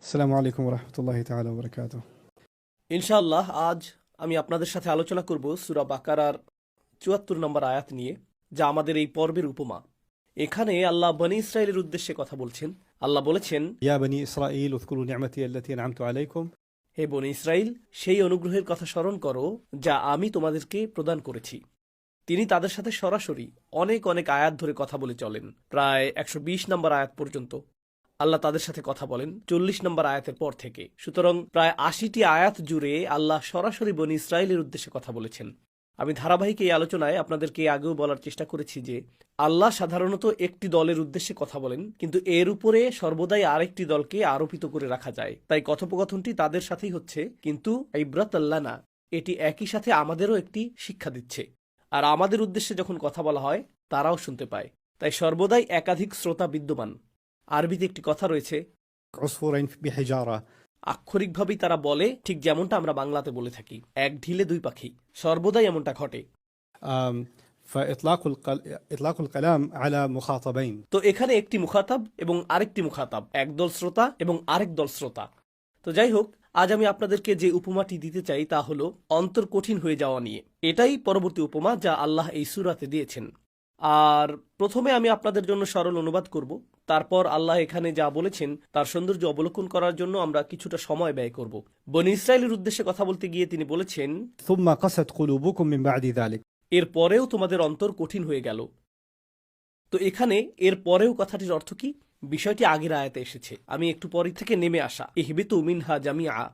আসসালামু আলাইকুম রহমতুল্লাহ তাআলা ওয়া বারাকাতুহু। ইনশাআল্লাহ আজ আমি আপনাদের সাথে আলোচনা করব সূরা বাকারার ৭৪ নম্বর আয়াত নিয়ে, যা আমাদের এই পর্বের উপমা। এখানে আল্লাহ বনী ইসরায়েলের উদ্দেশ্যে কথা বলছেন। আল্লাহ বলেছেন, ইয়া বনি ইসরাঈল উযকুরু নি'মাতি আল্লাতী আন'আমতু আলাইকুম। হে বনী ইসরায়েল, সেই অনুগ্রহের কথা স্মরণ করো যা আমি তোমাদেরকে প্রদান করেছি। তিনি তাদের সাথে সরাসরি অনেক অনেক আয়াত ধরে কথা বলে চলেন, প্রায় ১২০ নম্বর আয়াত পর্যন্ত আল্লাহ তাদের সাথে কথা বলেন ৪০ নম্বর আয়াতের পর থেকে। সুতরাং প্রায় ৮০টি আয়াত জুড়ে আল্লাহ সরাসরি বনী ইসরায়েলের উদ্দেশ্যে কথা বলেছেন। আমি ধারাবাহিক এই আলোচনায় আপনাদেরকে আগেও বলার চেষ্টা করেছি যে আল্লাহ সাধারণত একটি দলের উদ্দেশ্যে কথা বলেন, কিন্তু এর উপরে সর্বদাই আরেকটি দলকে আরোপিত করে রাখা যায়। তাই কথোপকথনটি তাদের সাথেই হচ্ছে, কিন্তু ইবরাত আল্লাহ না, এটি একই সাথে আমাদেরও একটি শিক্ষা দিচ্ছে। আর আমাদের উদ্দেশ্যে যখন কথা বলা হয় তারাও শুনতে পায়। তাই সর্বদাই একাধিক শ্রোতা বিদ্যমান। আরবিতে একটি কথা রয়েছে, উসফুরাইন বিহিজারা। আক্ষরিকভাবেই তারা বলে ঠিক যেমনটা আমরা বাংলাতে বলে থাকি, এক ঢিলে দুই পাখি। সর্বদাই এমনটা ঘটে। فإطلاق الكلام على مخاطبين. তো এখানে একটি মুখাতাব এবং আরেকটি মুখাতাব, একদল শ্রোতা এবং আরেক দল শ্রোতা। তো যাই হোক, আজ আমি আপনাদেরকে যে উপমাটি দিতে চাই তা হলো অন্তর কঠিন হয়ে যাওয়া নিয়ে। এটাই পরবর্তী উপমা যা আল্লাহ এই সূরাতে দিয়েছেন। আর প্রথমে আমি আপনাদের জন্য সরল অনুবাদ করব, তারপর আল্লাহ এখানে যা বলেছেন তার সৌন্দর্য অবলোকন করার জন্য আমরা কিছুটা সময় ব্যয় করব। বনী ইসরায়েলের উদ্দেশ্যে কথা বলতে গিয়ে তিনি বলেছেন, ثم قست قلوبكم من بعد ذلك. এর পরেও তোমাদের অন্তর কঠিন হয়ে গেল। তো এখানে এর পরেও কথাটির অর্থ কি? বিষয়টি আগের আয়াতে এসেছে, আমি একটু পরে থেকে নেমে আসা, ইহবিতু মিনহা জামিআ।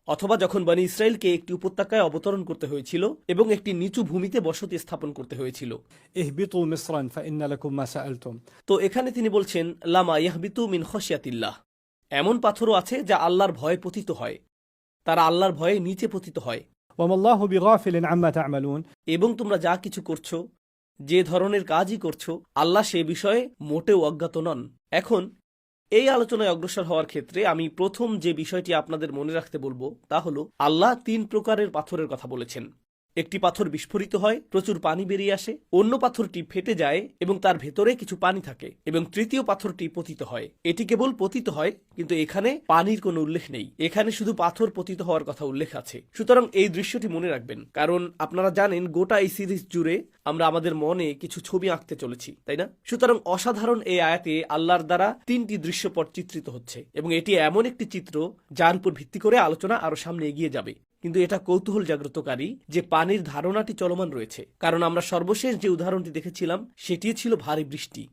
অথবা যখন বনী ইসরায়েলকে একটি উপত্যকায় অবতরণ করতে হয়েছিল এবং একটি নিচু ভূমিতে বসতি স্থাপন করতে হয়েছিল। اهبطوا مصرا فإن لكم ما سألتم. তো এখানে তিনি বলছেন, লামা ইয়াহবিতু মিন খশিয়াতিল্লাহ। এমন পাথরও আছে যা আল্লাহর ভয়ে পতিত হয়, তারা আল্লাহর ভয়ে নিচে পতিত হয়। وما الله بغافل عما تعملون. এবং তোমরা যা কিছু করছো, যে ধরনের কাজই করছো, আল্লাহ সে বিষয়ে মোটেও অজ্ঞাত নন। এখন এই আলোচনায় অগ্রসর হওয়ার ক্ষেত্রে আমি প্রথম যে বিষয়টি আপনাদের মনে রাখতে বলবো তা হলো, আল্লাহ ৩ প্রকারের পাথরের কথা বলেছেন। একটি পাথর বিস্ফোরিত হয়, প্রচুর পানি বেরিয়ে আসে, অন্য পাথরটি ফেটে যায় এবং তার ভেতরে কিছু পানি থাকে, এবং তৃতীয় পাথরটি পতিত হয়। এটি কেবল পতিত হয়, কিন্তু এখানে পানির কোনো উল্লেখ নেই। এখানে শুধু পাথর পতিত হওয়ার কথা উল্লেখ আছে। সুতরাং এই দৃশ্যটি মনে রাখবেন, কারণ আপনারা জানেন গোটা এই সিরিজ জুড়ে আমরা আমাদের মনে কিছু ছবি আঁকতে চলেছি, তাই না? সুতরাং অসাধারণ এই আয়াতে আল্লাহর দ্বারা ৩টি দৃশ্যপট চিত্রিত হচ্ছে, এবং এটি এমন একটি চিত্র যার উপর ভিত্তি করে আলোচনা আরো সামনে এগিয়ে যাবে। কিন্তু এটা কৌতূহল জাগ্রতকারী যে পানির ধারণাটি চলমান রয়েছে, কারণ আমরা সর্বশেষ যে উদাহরণটি দেখেছিলাম সেটি ছিল ভারী বৃষ্টি।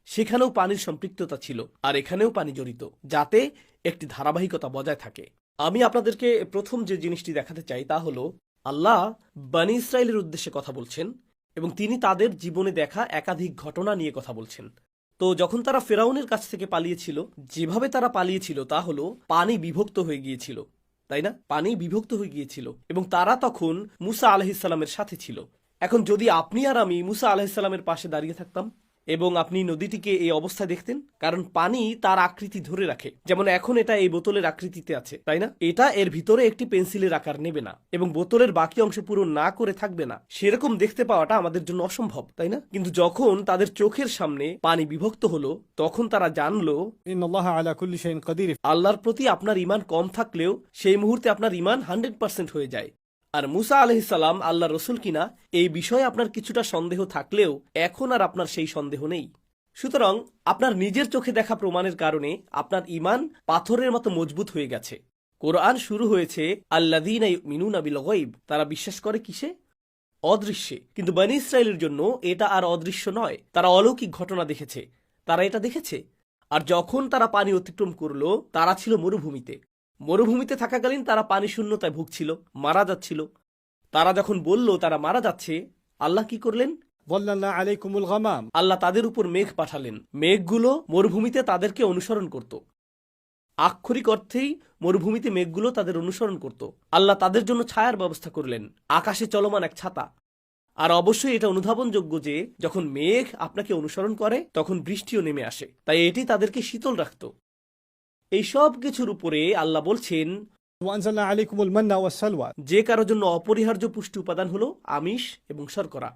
সেখানেও পানির সম্পৃক্ততা ছিল, আর এখানেও পানি জড়িত, যাতে একটি ধারাবাহিকতা বজায় থাকে। আমি আপনাদেরকে প্রথম যে জিনিসটি দেখাতে চাই তা হলো, আল্লাহ বনী ইসরায়েলের উদ্দেশ্যে কথা বলছেন এবং তিনি তাদের জীবনে দেখা একাধিক ঘটনা নিয়ে কথা বলছেন। তো যখন তারা ফেরাউনের কাছ থেকে পালিয়েছিল, যেভাবে তারা পালিয়েছিল তা হলো পানি বিভক্ত হয়ে গিয়েছিল, তাই না? পানি বিভক্ত হয়ে গিয়েছিল এবং তারা তখন মুসা আলাইহিসসালামের সাথে ছিল। এখন যদি আপনি আর আমি মুসা আলাইহিসসালামের পাশে দাঁড়িয়ে থাকতাম এবং আপনি নদীটিকে এই অবস্থায় দেখতেন, কারণ পানি তার আকৃতি ধরে রাখে, যেমন এখন এটা এই বোতলের আকৃতিতে আছে, তাই না? এটা এর ভিতরে একটি পেন্সিলের আকার নেবে না এবং বোতলের বাকি অংশ পূরণ না করে থাকবে না। সেরকম দেখতে পাওয়াটা আমাদের জন্য অসম্ভব, তাই না? কিন্তু যখন তাদের চোখের সামনে পানি বিভক্ত হলো, তখন তারা জানলো إن الله على كل شيء قدير. আল্লাহর প্রতি আপনার ঈমান কম থাকলেও সেই মুহূর্তে আপনার ঈমান 100% হয়ে যায়। আর মুসা আলাইহিসসালাম আল্লাহর রাসূল কিনা এই বিষয়ে আপনার কিছুটা সন্দেহ থাকলেও এখন আর আপনার সেই সন্দেহ নেই। সুতরাং আপনার নিজের চোখে দেখা প্রমাণের কারণে আপনার ঈমান পাথরের মতো মজবুত হয়ে গেছে। কোরআন শুরু হয়েছে আল্লাযীনা ইউমিনুনা বিল গায়ব, তারা বিশ্বাস করে কিসে? অদৃশ্যে। কিন্তু বনী ইসরায়েলের জন্য এটা আর অদৃশ্য নয়, তারা অলৌকিক ঘটনা দেখেছে, তারা এটা দেখেছে। আর যখন তারা পানি অতিক্রম করলো, তারা ছিল মরুভূমিতে। মরুভূমিতে থাকাকালীন তারা পানি শূন্যতায় ভুগছিল, মারা যাচ্ছিল। তারা যখন বলল তারা মারা যাচ্ছে, আল্লাহ কি করলেন? ظللنا عليكم الغمام. আল্লাহ তাদের উপর মেঘ পাঠালেন। মেঘগুলো মরুভূমিতে তাদেরকে অনুসরণ করত। আক্ষরিক অর্থেই মরুভূমিতে মেঘগুলো তাদের অনুসরণ করত। আল্লাহ তাদের জন্য ছায়ার ব্যবস্থা করলেন, আকাশে চলমান এক ছাতা। আর অবশ্যই এটা অনুধাবনযোগ্য যে যখন মেঘ আপনাকে অনুসরণ করে তখন বৃষ্টিও নেমে আসে, তাই এটি তাদেরকে শীতল রাখত। এই সব কিছুর উপরে আল্লাহ বলছেন, وأنزلنا عليكم المن والسلوى. যে কারোর জন্য অপরিহার্য পুষ্টি উপাদান হলো আমিষ এবং শর্করা।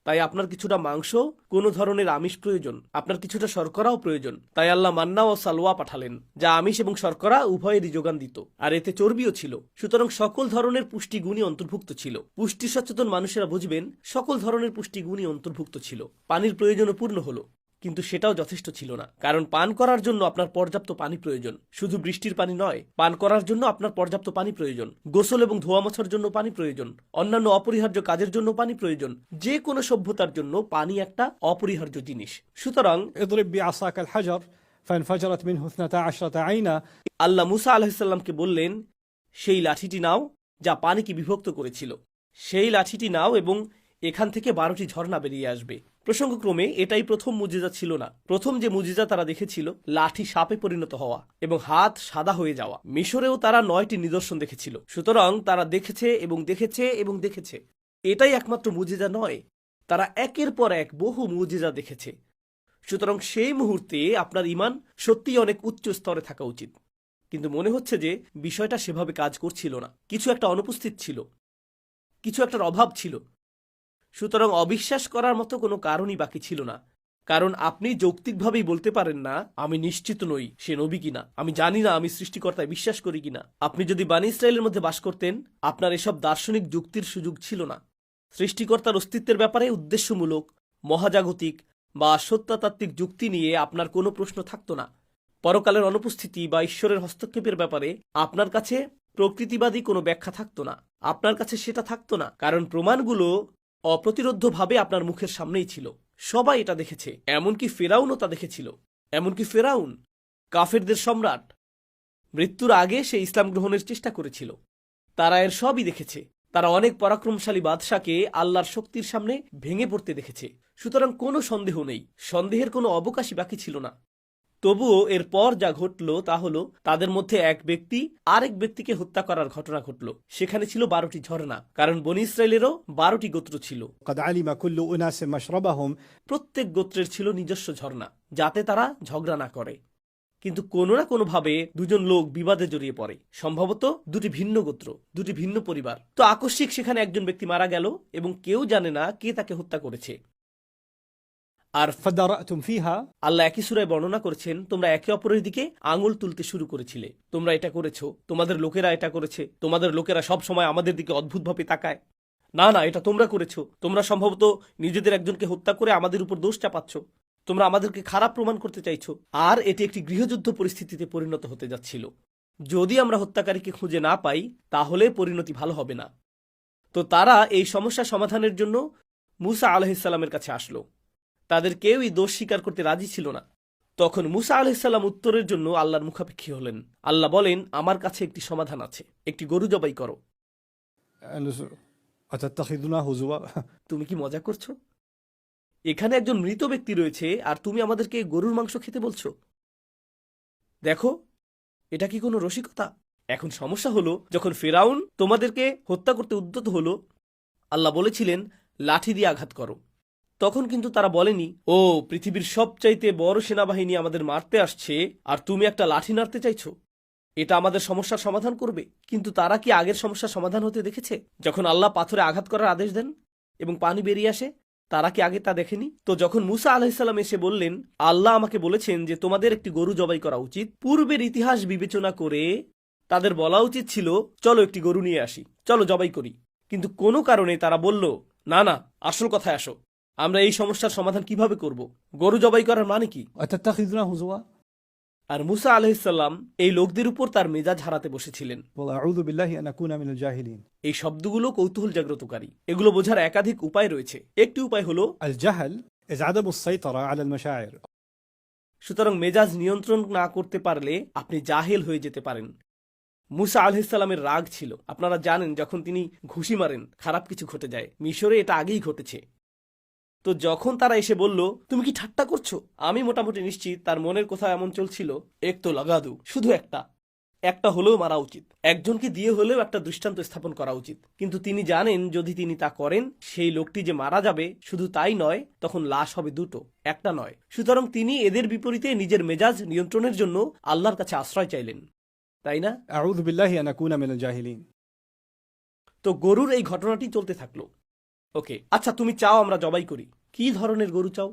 তাই আপনার কিছুটা মাংস, কোনো ধরনের আমিষ প্রয়োজন, আপনার কিছুটা শর্করাও প্রয়োজন। তাই আল্লাহ মান্না ও সালোয়া পাঠালেন, যা আমিষ এবং শর্করা উভয়েরই যোগান দিত, আর এতে চর্বিও ছিল। সুতরাং সকল ধরনের পুষ্টিগুণই অন্তর্ভুক্ত ছিল। পুষ্টি সচেতন মানুষেরা বুঝবেন সকল ধরনের পুষ্টিগুণই অন্তর্ভুক্ত ছিল। পানির প্রয়োজনও পূর্ণ হলো, কিন্তু সেটাও যথেষ্ট ছিল না, কারণ পান করার জন্য আপনার পর্যাপ্ত পানি প্রয়োজন। শুধু বৃষ্টির পানি নয়, পান করার জন্য আপনার পর্যাপ্ত পানি প্রয়োজন, গোসল এবং ধোয়া মোছার জন্য পানি প্রয়োজন, অন্যান্য অপরিহার্য কাজের জন্য পানি প্রয়োজন। যে কোনো সভ্যতার জন্য পানি একটা অপরিহার্য জিনিস। সুতরাং اضرب بعصاك الحجر فانفجرت منه 12 عينا. আল্লাহ মুসা আলাহিসাল্লামকে বললেন, সেই লাঠিটি নাও যা পানিকে বিভক্ত করেছিল, সেই লাঠিটি নাও এবং এখান থেকে 12টি ঝর্ণা বেরিয়ে আসবে। প্রসঙ্গক্রমে এটাই প্রথম মুজিজা ছিল না। প্রথম যে মুজিজা তারা দেখেছিল, লাঠি সাপে পরিণত হওয়া এবং হাত সাদা হয়ে যাওয়া। মিশরেও তারা 9টি নিদর্শন দেখেছিল। সুতরাং তারা দেখেছে এবং দেখেছে এবং দেখেছে। এটাই একমাত্র মুজিজা নয়, তারা একের পর এক বহু মুজিজা দেখেছে। সুতরাং সেই মুহূর্তে আপনার ঈমান সত্যিই অনেক উচ্চ স্তরে থাকা উচিত। কিন্তু মনে হচ্ছে যে বিষয়টা সেভাবে কাজ করছিল না, কিছু একটা অনুপস্থিত ছিল, কিছু একটার অভাব ছিল। সুতরাং অবিশ্বাস করার মতো কোনো কারণই বাকি ছিল না, কারণ আপনি যৌক্তিকভাবেই বলতে পারেন না, আমি নিশ্চিত নই সে নবী কিনা, আমি জানি না আমি সৃষ্টিকর্তায় বিশ্বাস করি কিনা। আপনি যদি বানী ইসরায়েলের মধ্যে বাস করতেন, আপনার এসব দার্শনিক যুক্তির সুযোগ ছিল না। সৃষ্টিকর্তার অস্তিত্বের ব্যাপারে উদ্দেশ্যমূলক, মহাজাগতিক বা সত্তাতাত্ত্বিক যুক্তি নিয়ে আপনার কোনো প্রশ্ন থাকত না। পরকালের অনুপস্থিতি বা ঈশ্বরের হস্তক্ষেপের ব্যাপারে আপনার কাছে প্রকৃতিবাদী কোনো ব্যাখ্যা থাকত না। আপনার কাছে সেটা থাকত না, কারণ প্রমাণগুলো অপ্রতিরোধ্যভাবে আপনার মুখের সামনেই ছিল। সবাই এটা দেখেছে, এমনকি ফেরাউনও তা দেখেছিল। এমনকি ফেরাউন, কাফেরদের সম্রাট, মৃত্যুর আগে সে ইসলাম গ্রহণের চেষ্টা করেছিল। তারা এর সবই দেখেছে। তারা অনেক পরাক্রমশালী বাদশাকে আল্লাহর শক্তির সামনে ভেঙে পড়তে দেখেছে। সুতরাং কোনো সন্দেহ নেই, সন্দেহের কোনো অবকাশই বাকি ছিল না। তবুও এর পর যা ঘটল তা হলো, তাদের মধ্যে এক ব্যক্তি আরেক ব্যক্তিকে হত্যা করার ঘটনা ঘটল। সেখানে ছিল 12টি ঝর্ণা, কারণ বনী ইসরায়েলেরও 12টি গোত্র ছিল। قد علم كل أناس مشربهم. প্রত্যেক গোত্রের ছিল নিজস্ব ঝর্ণা, যাতে তারা ঝগড়া না করে। কিন্তু কোনো না কোনোভাবে দুজন লোক বিবাদে জড়িয়ে পড়ে, সম্ভবত দুটি ভিন্ন গোত্র, দুটি ভিন্ন পরিবার। তো আকস্মিক সেখানে একজন ব্যক্তি মারা গেল এবং কেউ জানে না কে তাকে হত্যা করেছে। আর فدرأتم فيها. আল্লাহ একই সূরায় বর্ণনা করেছেন, তোমরা একে অপরের দিকে আঙুল তুলতে শুরু করেছিলে। তোমরা এটা করেছো, তোমাদের লোকেরা এটা করেছে, তোমাদের লোকেরা সব সময় আমাদের দিকে অদ্ভুতভাবে তাকায়। না না, এটা তোমরা করেছো। তোমরা সম্ভবত নিজেদের একজনকে হত্যা করে আমাদের উপর দোষ চাপাচ্ছ। তোমরা আমাদেরকে খারাপ প্রমাণ করতে চাইছো। আর এটি একটি গৃহযুদ্ধ পরিস্থিতিতে পরিণত হতে যাচ্ছিল। যদি আমরা হত্যাকারীকে খুঁজে না পাই, তাহলে পরিণতি ভালো হবে না। তো তারা এই সমস্যা সমাধানের জন্য মুসা আলাইহিসসালামের কাছে আসলো। তাদের কেউই দোষ স্বীকার করতে রাজি ছিল না। তখন মুসা আলাইহিসসালাম উত্তরের জন্য আল্লাহর মুখাপেক্ষী হলেন। আল্লাহ বলেন, আমার কাছে একটি সমাধান আছে, একটি গরু জবাই করো। أتتخذنا هزوا. তুমি কি মজা করছো? এখানে একজন মৃত ব্যক্তি রয়েছে আর তুমি আমাদেরকে গরুর মাংস খেতে বলছো? দেখো, এটা কি কোনো রসিকতা? এখন সমস্যা হলো, যখন ফেরাউন তোমাদেরকে হত্যা করতে উদ্যত হলো, আল্লাহ বলেছিলেন লাঠি দিয়ে আঘাত করো। তখন কিন্তু তারা বলেনি, ও পৃথিবীর সবচাইতে বড় সেনাবাহিনী আমাদের মারতে আসছে আর তুমি একটা লাঠি নাড়তে চাইছো, এটা আমাদের সমস্যার সমাধান করবে। কিন্তু তারা কি আগের সমস্যার সমাধান হতে দেখেছে? যখন আল্লাহ পাথরে আঘাত করার আদেশ দেন এবং পানি বেরিয়ে আসে, তারা কি আগে তা দেখেনি? তো যখন মুসা আলাইহিসসালাম এসে বললেন, আল্লাহ আমাকে বলেছেন যে তোমাদের একটি গরু জবাই করা উচিত, পূর্বের ইতিহাস বিবেচনা করে তাদের বলা উচিত ছিল, চলো একটি গরু নিয়ে আসি, চলো জবাই করি। কিন্তু কোনো কারণে তারা বলল, না না, আসল কথায় আসো, আমরা এই সমস্যার সমাধান কিভাবে করব? গরু জবাই করার মানে কি? أتتخذنا هزوا. আর মুসা আলাইহিসসালাম এই লোকদের উপর তার মেজাজ হারাতে বসেছিলেন। والله أعوذ بالله أن أكون من الجاهلين. এই শব্দগুলো কৌতূহল জাগ্রতকারী। এগুলো বোঝার একাধিক উপায় রয়েছে। একটি উপায় হলো, الجهل إذ عدم السيطرة على المشاعر. সুতরাং মেজাজ নিয়ন্ত্রণ না করতে পারলে আপনি জাহেল হয়ে যেতে পারেন। মুসা আলাইহিসসালামের রাগ ছিল। আপনারা জানেন, যখন তিনি ঘুষি মারেন খারাপ কিছু ঘটে যায়। মিশরে এটা আগেই ঘটেছে। তো যখন তারা এসে বলল, তুমি কি ঠাট্টা করছো, আমি মোটামুটি নিশ্চিত তার মনের কোথাও এমন চলছিল, এক তো লাগাদু, শুধু একটা হলেও মারা উচিত, একজনকে দিয়ে হলেও একটা দৃষ্টান্ত স্থাপন করা উচিত। কিন্তু তিনি জানেন, যদি তিনি তা করেন, সেই লোকটি যে মারা যাবে, শুধু তাই নয়, তখন লাশ হবে দুটো, একটা নয়। সুতরাং তিনি এদের বিপরীতে নিজের মেজাজ নিয়ন্ত্রণের জন্য আল্লাহর কাছে আশ্রয় চাইলেন, তাই না? أعوذ بالله أن أكون من الجاهلين. তো গরুর এই ঘটনাটি চলতে থাকলো। ওকে, আচ্ছা তুমি চাও আমরা জবাই করি, কি ধরনের গরু চাও?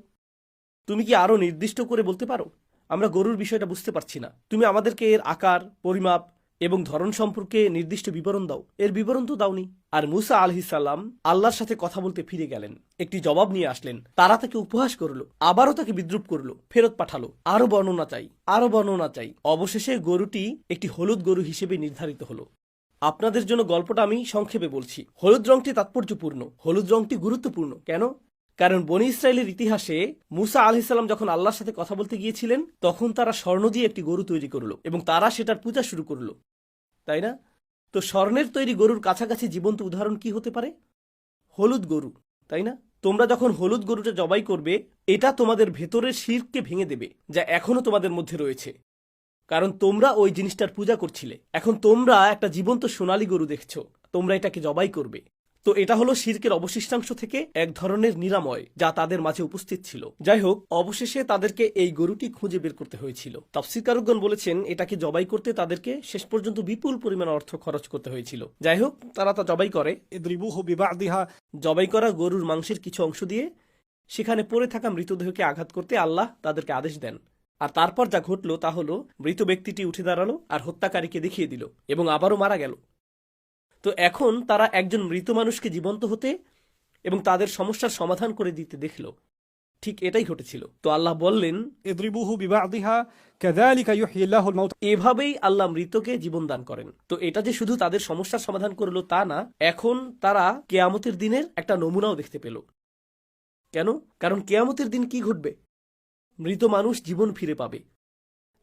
তুমি কি আরো নির্দিষ্ট করে বলতে পারো? আমরা গরুর বিষয়টা বুঝতে পারছি না। তুমি আমাদেরকে এর আকার, পরিমাপ এবং ধরন সম্পর্কে নির্দিষ্ট বিবরণ দাও। এর বিবরণ তো দাওনি। আর মুসা আলহিসাল্লাম আল্লাহর সাথে কথা বলতে ফিরে গেলেন, একটি জবাব নিয়ে আসলেন। তারা তাকে উপহাস করলো, আবারও তাকে বিদ্রুপ করলো, ফেরত পাঠালো। আরো বর্ণনা চাই, আরো বর্ণনা চাই। অবশেষে গরুটি একটি হলুদ গরু হিসেবে নির্ধারিত হলো। আপনাদের জন্য গল্পটা আমি সংক্ষেপে বলছি। হলুদ রংটি তাৎপর্যপূর্ণ, হলুদ রংটি গুরুত্বপূর্ণ। কেন? কারণ বনি ইসরায়েলের ইতিহাসে মুসা আলাইহিসসালাম যখন আল্লাহর সাথে কথা বলতে গিয়েছিলেন, তখন তারা স্বর্ণ দিয়ে একটি গরু তৈরি করলো এবং তারা সেটার পূজা শুরু করলো, তাই না? তো স্বর্ণের তৈরি গরুর কাছাকাছি জীবন্ত উদাহরণ কি হতে পারে? হলুদ গরু, তাই না? তোমরা যখন হলুদ গরুটা জবাই করবে, এটা তোমাদের ভেতরের শিরকে ভেঙে দেবে, যা এখনো তোমাদের মধ্যে রয়েছে। কারণ তোমরা ওই জিনিসটার পূজা করছিলে। এখন তোমরা একটা জীবন্ত সোনালী গরু দেখছো, তোমরা এটাকে জবাই করবে। তো এটা হলো শিরকের অবশিষ্টাংশ থেকে এক ধরনের নিরাময়, যা তাদের মাঝে উপস্থিত ছিল। যাই হোক, অবশেষে তাদেরকে এই গরুটি খুঁজে বের করতে হয়েছিল। তাফসীরকারগণ বলেছেন এটাকে জবাই করতে তাদেরকে শেষ পর্যন্ত বিপুল পরিমাণ অর্থ খরচ করতে হয়েছিল। যাই হোক, তারা তা জবাই করে। اضربوه ببعضها জবাই করা গরুর মাংসের কিছু অংশ দিয়ে সেখানে পড়ে থাকা মৃতদেহকে আঘাত করতে আল্লাহ তাদেরকে আদেশ দেন। আর তারপর যা ঘটল তা হলো, মৃত ব্যক্তিটি উঠে দাঁড়ালো আর হত্যাকারীকে দেখিয়ে দিল এবং আবারও মারা গেল। তো এখন তারা একজন মৃত মানুষকে জীবন্ত হতে এবং তাদের সমস্যার সমাধান করে দিতে দেখল। ঠিক এটাই ঘটেছিল। তো আল্লাহ বললেন, اضربوه ببعضها كذلك يحيي الله الموتى এভাবেই আল্লাহ মৃতকে জীবন দান করেন। তো এটা যে শুধু তাদের সমস্যার সমাধান করলো তা না, এখন তারা কেয়ামতের দিনের একটা নমুনাও দেখতে পেল। কেন? কারণ কেয়ামতের দিন কি ঘটবে? মৃত মানুষ জীবন ফিরে পাবে।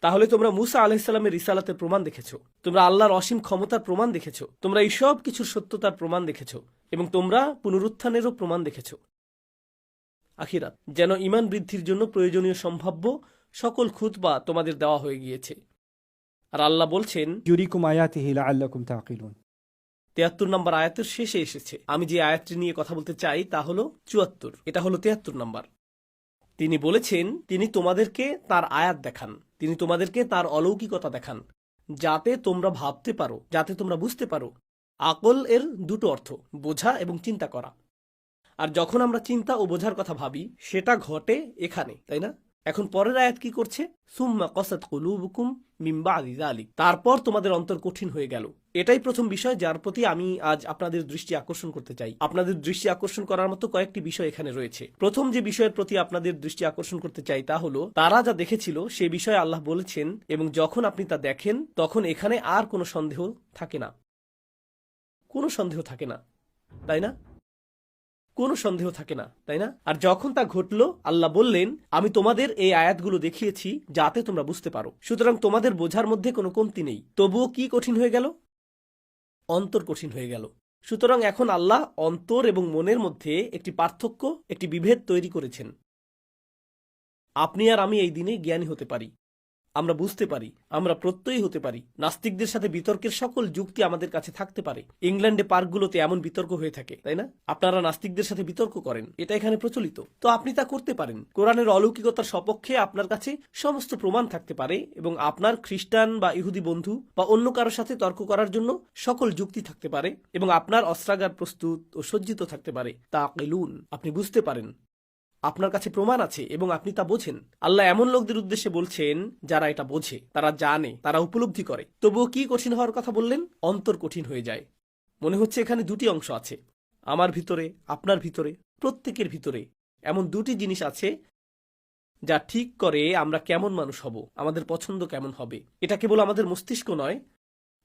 তাহলে তোমরা মুসা আলাইহিসসালামের রিসালাতের প্রমাণ দেখেছো, তোমরা আল্লাহর অসীম ক্ষমতার প্রমাণ দেখেছো, তোমরা এই সব কিছুর সত্যতার প্রমাণ দেখেছো এবং তোমরা পুনরুত্থানেরও প্রমাণ দেখেছো। আখিরাত, যেন ঈমান বৃদ্ধির জন্য প্রয়োজনীয় সম্ভাব্য সকল খুতবা তোমাদের দেওয়া হয়ে গিয়েছে। আর আল্লাহ বলছেন, يريكم آياته لعلكم تعقلون ৭৩ নম্বর আয়াতের শেষে এসেছে। আমি যে আয়াতটি নিয়ে কথা বলতে চাই তা হলো ৭৪, এটা হলো ৭৩ নম্বর। তিনি বলেছেন, তিনি তোমাদেরকে তার আয়াত দেখান, তিনি তোমাদেরকে তার অলৌকিকতা দেখান, যাতে তোমরা ভাবতে পারো, যাতে তোমরা বুঝতে পারো। আকল এর দুটো অর্থ, বোঝা এবং চিন্তা করা। আর যখন আমরা চিন্তা ও বোঝার কথা ভাবি, সেটা ঘটে এখানে, তাই না? এখন পরের আয়াত কি করছে? সুম্মা কসাত কুলুবুকুম মিন বাদি যালিক, তারপর তোমাদের অন্তর কঠিন হয়ে গেল। এটাই প্রথম বিষয় যার প্রতি আমি আজ আপনাদের দৃষ্টি আকর্ষণ করতে চাই। আপনাদের দৃষ্টি আকর্ষণ করার মতো কয়েকটি বিষয় এখানে রয়েছে। প্রথম যে বিষয়ের প্রতি আপনাদের দৃষ্টি আকর্ষণ করতে চাই তা হলো, তারা যা দেখেছিল সে বিষয়ে আল্লাহ বলেছেন, এবং যখন আপনি তা দেখেন তখন এখানে আর কোনো সন্দেহ থাকে না। কোনো সন্দেহ থাকে না, তাই না? কোনো সন্দেহ থাকে না, তাই না? আর যখন তা ঘটল, আল্লাহ বললেন, আমি তোমাদের এই আয়াতগুলো দেখিয়েছি যাতে তোমরা বুঝতে পারো। সুতরাং তোমাদের বোঝার মধ্যে কোনো কমতি নেই। তবুও কি কঠিন হয়ে গেল? অন্তর কঠিন হয়ে গেল। সুতরাং এখন আল্লাহ অন্তর এবং মনের মধ্যে একটি পার্থক্য, একটি বিভেদ তৈরি করেছেন। আপনি আর আমি এই দিনে জ্ঞানী হতে পারি, আমরা বুঝতে পারি, আমরা প্রত্যয়ী হতে পারি। নাস্তিকদের সাথে বিতর্কের সকল যুক্তি আমাদের কাছে থাকতে পারে। ইংল্যান্ডে পার্কগুলোতে এমন বিতর্ক হয়ে থাকে, তাই না? আপনারা নাস্তিকদের সাথে বিতর্ক করেন, এটা এখানে প্রচলিত। তো আপনি তা করতে পারেন। কোরআনের অলৌকিকতার সপক্ষে আপনার কাছে সমস্ত প্রমাণ থাকতে পারে এবং আপনার খ্রিস্টান বা ইহুদি বন্ধু বা অন্য কারোর সাথে তর্ক করার জন্য সকল যুক্তি থাকতে পারে এবং আপনার অস্ত্রাগার প্রস্তুত ও সজ্জিত থাকতে পারে। তাকিলুন, আপনি বুঝতে পারেন, আপনার কাছে প্রমাণ আছে এবং আপনি তা বোঝেন। আল্লাহ এমন লোকদের উদ্দেশ্যে বলছেন যারা এটা বোঝে, তারা জানে, তারা উপলব্ধি করে। তবুও কি কঠিন হওয়ার কথা বললেন? অন্তর কঠিন হয়ে যায়। মনে হচ্ছে এখানে দুটি অংশ আছে, আমার ভিতরে, আপনার ভিতরে, প্রত্যেকের ভিতরে এমন দুটি জিনিস আছে যা ঠিক করে আমরা কেমন মানুষ হব, আমাদের পছন্দ কেমন হবে। এটা কেবল আমাদের মস্তিষ্ক নয়।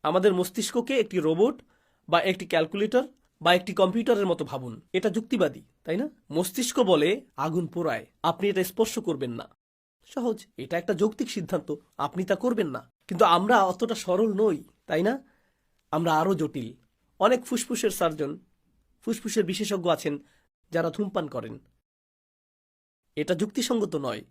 আমাদের মস্তিষ্ককে একটি রোবট বা একটি ক্যালকুলেটর বা একটি কম্পিউটারের মতো ভাবুন। এটা যুক্তিবাদী, তাই না? মস্তিষ্ক বলে আগুন পোড়ায়, আপনি এটা স্পর্শ করবেন না। সহজ, এটা একটা যৌক্তিক সিদ্ধান্ত, আপনি তা করবেন না। কিন্তু আমরা অতটা সরল নই, তাই না? আমরা আরো জটিল। অনেক ফুসফুসের সার্জন, ফুসফুসের বিশেষজ্ঞ আছেন যারা ধূমপান করেন। এটা যুক্তিসঙ্গত নয়।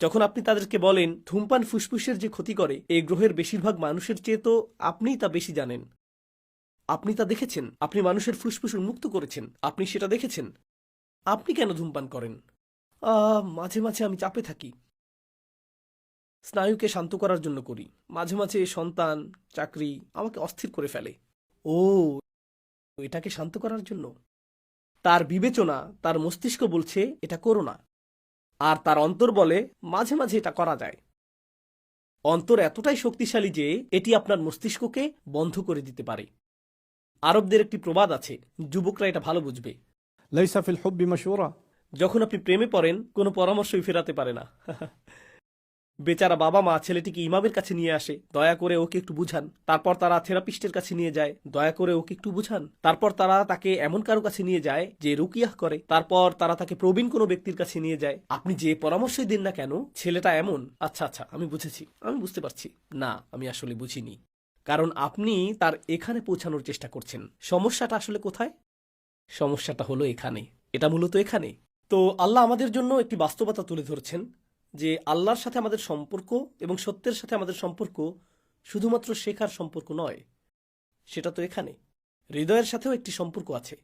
যখন আপনি তাদেরকে বলেন ধূমপান ফুসফুসের যে ক্ষতি করে, এই গ্রহের বেশিরভাগ মানুষের চেয়ে তো আপনিই তা বেশি জানেন। আপনি তা দেখেছেন, আপনি মানুষের ফুসফুস উন্মুক্ত করেছেন, আপনি সেটা দেখেছেন। আপনি কেন ধূমপান করেন? মাঝে মাঝে আমি চাপে থাকি, স্নায়ুকে শান্ত করার জন্য করি। মাঝে মাঝে সন্তান, চাকরি আমাকে অস্থির করে ফেলে। ও, এটাকে শান্ত করার জন্য? তার বিবেচনা, তার মস্তিষ্ক বলছে এটা করো না, আর তার অন্তর বলে মাঝে মাঝে এটা করা যায়। অন্তর এতটাই শক্তিশালী যে এটি আপনার মস্তিষ্ককে বন্ধ করে দিতে পারে। আরবদের একটি প্রবাদ আছে, যুবকরা এটা ভালো বুঝবে। ليس في الحب مشورة. যখন আপনি প্রেমে পড়েন, কোনো পরামর্শই ফেরাতে পারে না। বেচারা বাবা মা ছেলেটিকে ইমামের কাছে নিয়ে আসে, দয়া করে ওকে একটু বুঝান। তারপর তারা থেরাপিস্টের কাছে নিয়ে যায়, দয়া করে ওকে একটু বুঝান। তারপর তারা তাকে এমন কারো কাছে নিয়ে যায় যে রুকিয়াহ করে। তারপর তারা তাকে প্রবীণ কোনো ব্যক্তির কাছে নিয়ে যায়। আপনি যে পরামর্শই দিন না কেন, ছেলেটা এমন, আচ্ছা আচ্ছা আমি বুঝেছি, আমি বুঝতে পারছি, না আমি আসলে বুঝিনি। কারণ আপনি তার এখানে পৌঁছানোর চেষ্টা করছেন। সমস্যাটা আসলে কোথায়? সমস্যাটা হলো এখানে, এটা মূলত এখানে। তো আল্লাহ আমাদের জন্য একটি বাস্তবতা তুলে ধরছেন যে আল্লাহর সাথে আমাদের সম্পর্ক এবং সত্যের সাথে আমাদের সম্পর্ক শুধুমাত্র শেখার সম্পর্ক নয়, সেটা তো এখানে হৃদয়ের সাথেও একটি সম্পর্ক আছে।